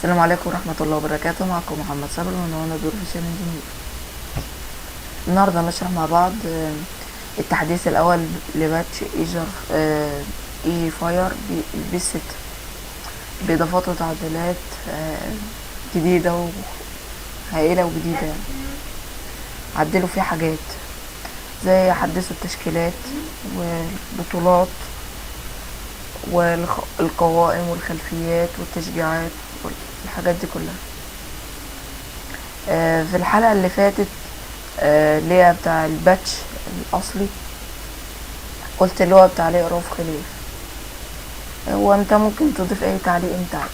السلام عليكم ورحمة الله وبركاته. معكم محمد صبري وانا دور في شان انجينير. النهاردة نشرح مع بعض التحديث الاول لباتش ايجر اي فاير بي 6 باضافات وتعديلات جديدة وهائلة وجديدة يعني. عدلوا فيه حاجات زي حدثوا التشكيلات والبطولات والقوائم والخلفيات والتشجيعات والحاجات دي كلها. في الحلقة اللي فاتت اللي هي بتاع الباتش الأصلي قلت اللي هو بتاع الإقراف خليف. هو انت ممكن تضيف اي تعليق انت عايز.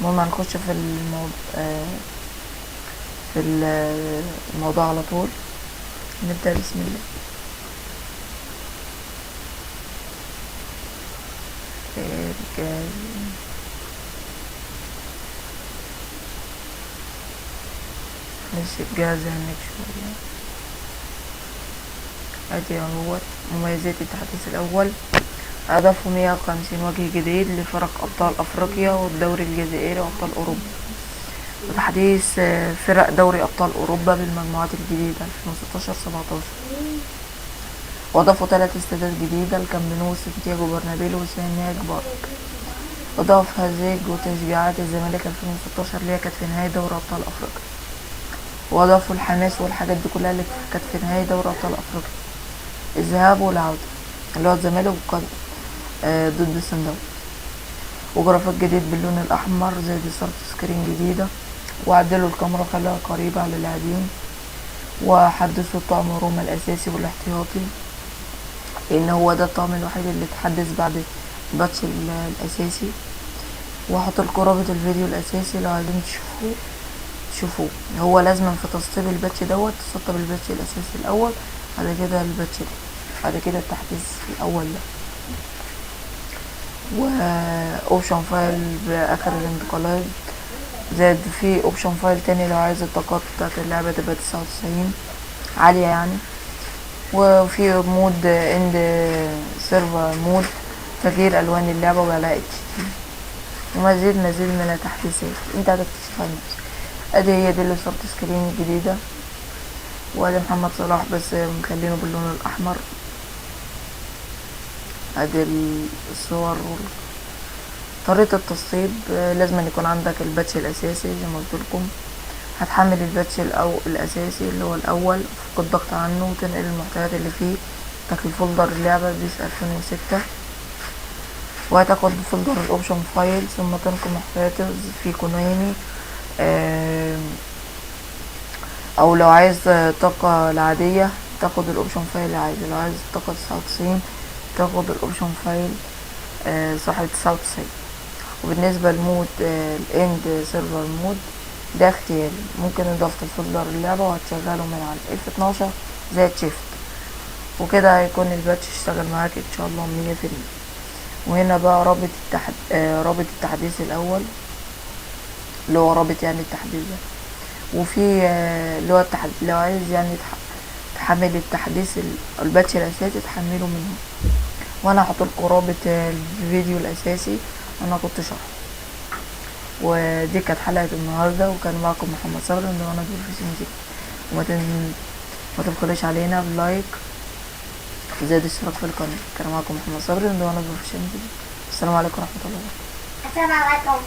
المهم هنخش في الموضوع على طول. نبدأ بسم الله. ماشي الجهاز هنك شوية. ادي اهوت مميزات التحديث الاول. اضافوا 150 وجه جديد لفرق ابطال افريقيا والدوري الجزائري وابطال اوروبا، وتحديث فرق دوري ابطال اوروبا بالمجموعات الجديدة 2016-17. واضافوا 3 استادات جديدة: الكامب نو، سانتياغو برنابيلو، وسيناج بارك. اضاف هزيج وتشجيعات الزمالك 2016 اللي هي كانت في نهاية دوري ابطال افريقيا. واضافوا الحماس والحاجات دي كلها اللي كانت في نهاية دوري ابطال افريقيا. الذهاب والعودة اللي هو الزمالك ضد الصن داونز. وجرافيك جديد باللون الاحمر زي صورة سكرين جديدة. وعدلوا الكاميرا خلاها قريبة على اللاعبين. وحدثوا الطقم روما الاساسي والاحتياطي لان هو ده الطقم الوحيد اللي اتحدث بعد الباتش الاساسي. وحطوا لكم رابط الفيديو الاساسي لو عايزين تشوفوه. هو لازم في تسطيب الباتش دوت تسطب الباتش الاساسي الاول، بعد كده الباتش ده، بعد كده التحديث الاول ده. واوبشن فايل باخر الانتقالات. زاد في اوبشن فايل تاني لو عايز الطاقات بتاعت اللعبة تبقى 99 عالية يعني. وفي مود اند سيرفر مود تغيير الوان اللعبة وعلاء اتش دي ومزيد من التحديثات انت هتكتشفها بنفسك. ادي هي دي اللي صورة سكرين الجديدة. وادي محمد صلاح بس مخلينه باللون الاحمر. ادي الصور طريقة التسطيب. لازم يكون عندك الباتش الاساسي زي ما قلت لكم. هتحمل الباتش الاساسي اللي هو الاول، فك الضغط عنه وتنقل المحتويات اللي فيه. تاخد فولدر اللعبة بيس 2006 وهتاخد فولدر الاوبشن فايل، ثم تنقل محتويات في كونامي. او لو عايز طاقة العادية تاخد الاوبشن فايل العادي، لو عايز طاقة 99 تاخد الاوبشن فايل صاحب 99. وبالنسبة للمود الاند سيرفر مود ده اختياري، ممكن اضافة الفولدر اللعبة وهتشغله من على F12 زي شيفت، وكده هيكون الباتش اشتغل معاك ان شاء الله 100%. وهنا بقى رابط التحديث الاول اللي هو رابط يعني التحديث ده. وفي اللي هو لو عايز يعني تحمل التحديث الباتش الاساسي تحمله منه. وانا هحط لكم رابط الفيديو الاساسي انا كنت شرح. ودي كانت حلقة النهاردة، وكان معكم محمد صبري من وانا في سنتي. وما تبخلوش علينا بلايك زائد اشتراك في القناة. كان معكم محمد صبري من وانا في سنتي. السلام عليكم ورحمة الله وبركاته. السلام عليكم.